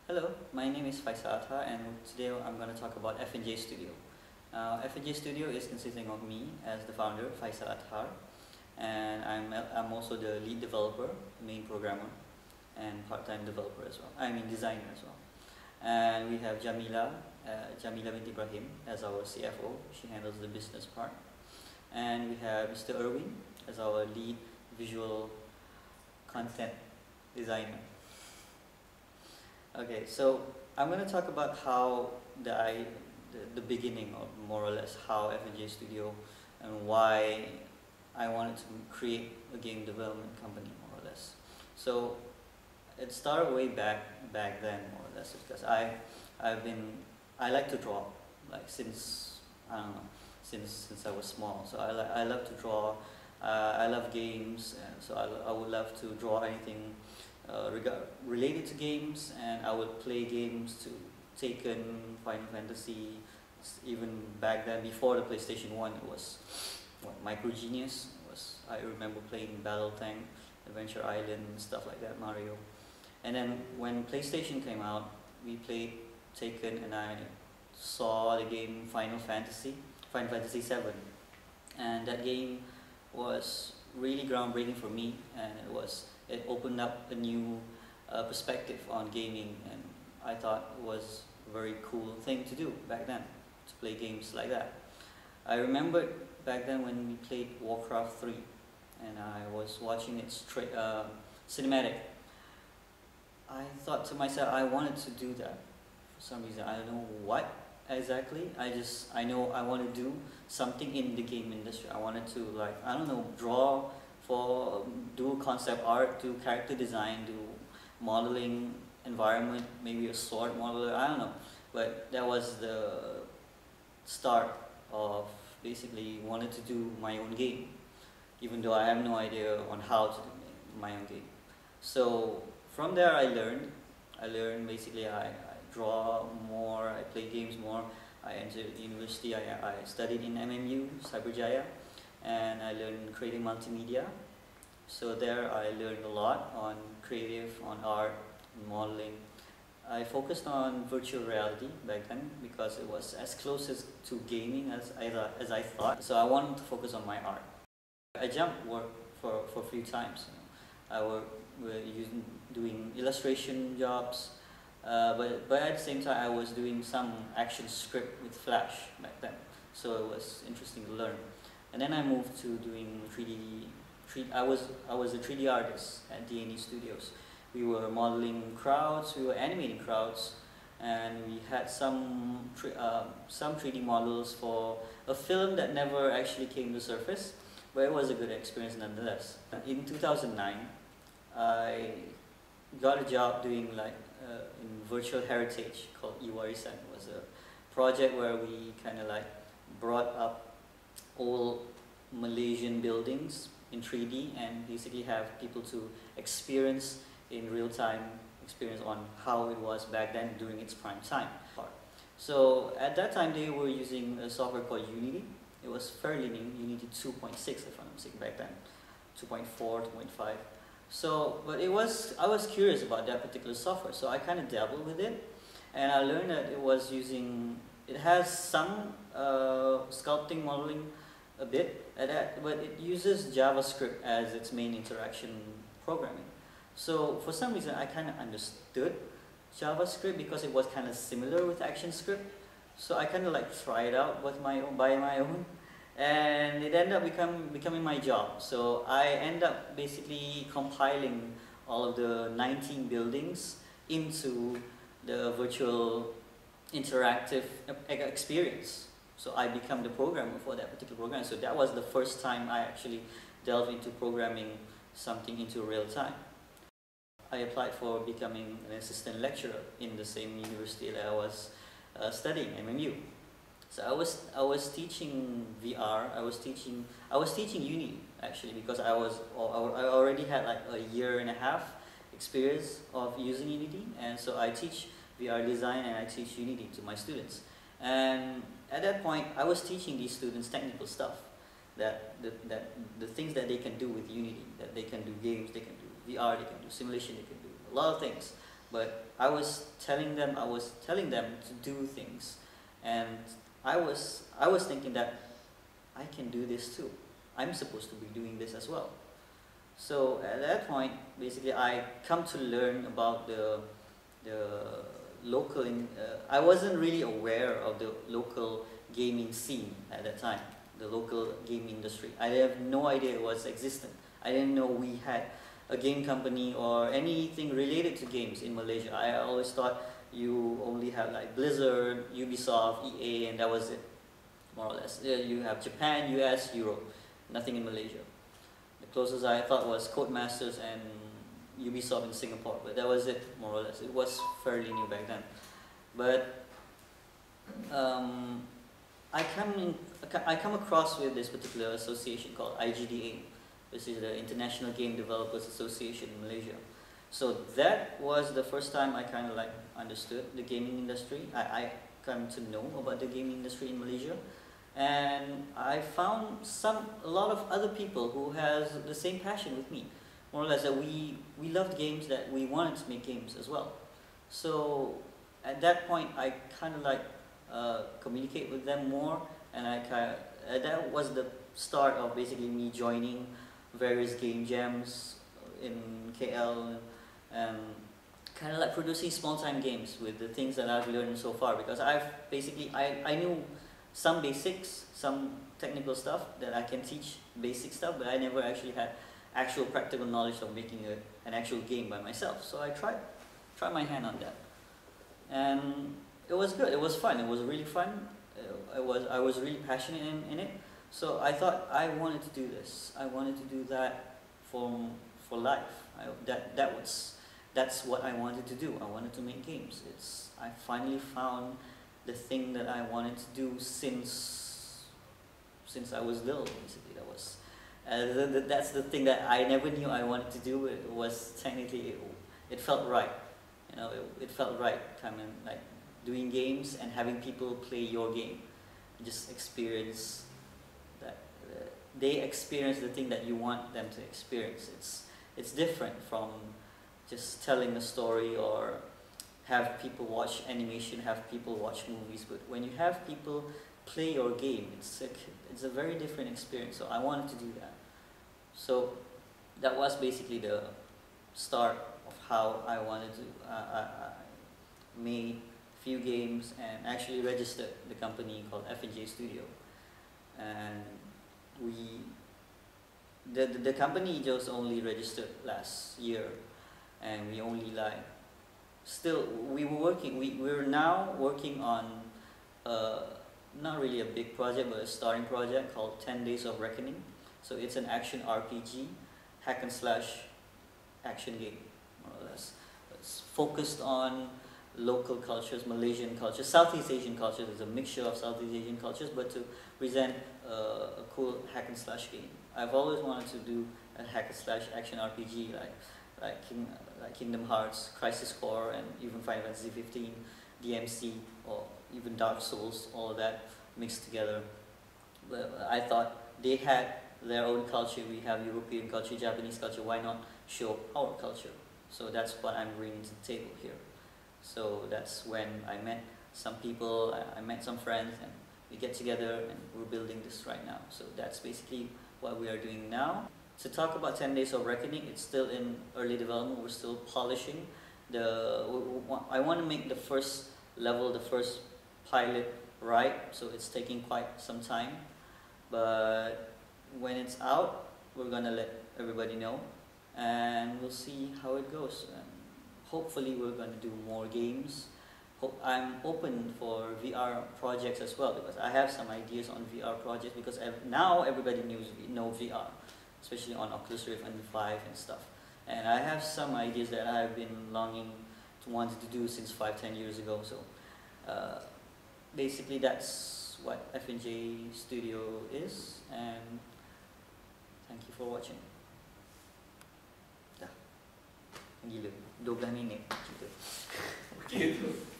Hello, my name is Faisal and today I'm going to talk about Effinjay Studio. Effinjay Studio is consisting of me as the founder, Faisal Athar, and I'm also the lead developer, main programmer, and part-time developer as well. I mean designer as well. And we have Jamila binti Ibrahim as our CFO. She handles the business part. And we have Mr. Irwin as our lead visual content designer. Okay, so I'm going to talk about how the beginning of more or less how Effinjay Studio and why I wanted to create a game development company more or less. So it started way back then more or less because I like to draw like since I don't know since I was small. So I love to draw. I love games, and so I would love to draw anything related to games, and I would play games to Taken, Final Fantasy. Even back then, before the PlayStation 1, it was Micro Genius. I remember playing Battle Tank, Adventure Island, stuff like that, Mario. And then when PlayStation came out, we played Taken, and I saw the game Final Fantasy 7, and that game was really groundbreaking for me, and it opened up a new perspective on gaming, and I thought it was a very cool thing to do back then, to play games like that. I remember back then when we played Warcraft 3 and I was watching its cinematic. I thought to myself, I wanted to do that for some reason. I don't know what exactly. I know I want to do something in the game industry. I wanted to, like, I don't know, do concept art, do character design, do modeling, environment, maybe a sword modeler, I don't know. But that was the start of basically wanted to do my own game, even though I have no idea on how to do my own game. So from there I learned basically I draw more, I play games more. I entered university, I studied in MMU, Cyberjaya, and I learned creating multimedia. So there I learned a lot on creative, on art, modeling. I focused on virtual reality back then because it was as close to gaming as I thought. So I wanted to focus on my art. I jumped work for a few times. I worked doing illustration jobs, but at the same time I was doing some action script with Flash back then. So it was interesting to learn. And then I moved to doing 3D. I was a 3D artist at D&E Studios. We were modeling crowds, we were animating crowds, and we had some 3D models for a film that never actually came to surface, but it was a good experience nonetheless. In 2009, I got a job doing in virtual heritage called Iwarisan. It was a project where we kind of like brought up old Malaysian buildings in 3D and basically have people to experience in real-time experience on how it was back then during its prime time. So at that time they were using a software called Unity. It was fairly new, Unity 2.6 if I'm not mistaken back then, 2.4, 2.5. So, but I was curious about that particular software, so I kind of dabbled with it, and I learned that it has some sculpting, modeling a bit, but it uses JavaScript as its main interaction programming. So for some reason I kind of understood JavaScript because it was kind of similar with ActionScript. So I kind of like tried it out by my own, and it ended up becoming my job. So I end up basically compiling all of the 19 buildings into the virtual interactive experience. So I become the programmer for that particular program. So that was the first time I actually delved into programming something into real time. I applied for becoming an assistant lecturer in the same university that I was studying, MMU. So I was teaching VR. I was teaching Unity actually because I already had like a year and a half experience of using Unity, and so I teach VR design and I teach Unity to my students. And at that point, I was teaching these students technical stuff, the things that they can do with Unity, that they can do games, they can do VR, they can do simulation, they can do a lot of things. but I was telling them to do things, and I was thinking that I can do this too. I'm supposed to be doing this as well. So at that point, basically, I come to learn about the local. I wasn't really aware of the local gaming scene at that time, the local gaming industry. I have no idea it was existent. I didn't know we had a game company or anything related to games in Malaysia. I always thought you only have like Blizzard, Ubisoft, EA, and that was it, more or less. You have Japan, US, Europe, nothing in Malaysia. The closest I thought was Codemasters and Ubisoft in Singapore, but that was it, more or less. It was fairly new back then. But I come across with this particular association called IGDA. This is the International Game Developers Association in Malaysia. So that was the first time I kind of like understood the gaming industry. I come to know about the gaming industry in Malaysia. And I found a lot of other people who has the same passion with me, more or less, that we loved games, that we wanted to make games as well. So at that point, I kind of like communicate with them more, and that was the start of basically me joining various game jams in KL, and kind of like producing small-time games with the things that I've learned so far, because I knew some basics, some technical stuff that I can teach, basic stuff, but I never actually had actual practical knowledge of making an actual game by myself. So I tried my hand on that, and it was good. It was fun. It was really fun. I was really passionate in it. So I thought I wanted to do this. I wanted to do that for life. That's what I wanted to do. I wanted to make games. I finally found the thing that I wanted to do since I was little. Basically, that's the thing that I never knew I wanted to do. It was technically it felt right. You know, it felt right, kind of like doing games and having people play your game. Just experience that they experience the thing that you want them to experience. It's different from just telling a story or have people watch animation, have people watch movies. But when you have people play your game, it's a very different experience. So I wanted to do that. So that was basically the start of how I wanted to. I made a few games and actually registered the company called Effinjay Studio. And the company just only registered last year, and we only we're now working on not really a big project, but a starting project called 10 Days of Reckoning. So it's an action RPG, hack and slash action game, more or less. It's focused on local cultures, Malaysian cultures, Southeast Asian cultures. It's a mixture of Southeast Asian cultures, but to present a cool hack and slash game. I've always wanted to do a hack and slash action RPG like Kingdom Hearts, Crisis Core, and even Final Fantasy 15, DMC, or even Dark Souls, all of that mixed together. But I thought they had their own culture. We have European culture, Japanese culture. Why not show our culture? So that's what I'm bringing to the table here. So that's when I met some people, I met some friends, and we get together and we're building this right now. So that's basically what we are doing now. To talk about 10 Days of Reckoning, it's still in early development. We're still polishing. I want to make the first level, the first pilot right, so it's taking quite some time. But when it's out, we're gonna let everybody know, and we'll see how it goes. And hopefully we're gonna do more games. I'm open for VR projects as well, because I have some ideas on VR projects, because now everybody knows VR, especially on Oculus Rift and Vive and stuff. And I have some ideas that I've been wanted to do since 5-10 years ago. So basically that's what Effinjay Studio is, and thank you for watching. Dah. Gila, 12 minit. Gitu.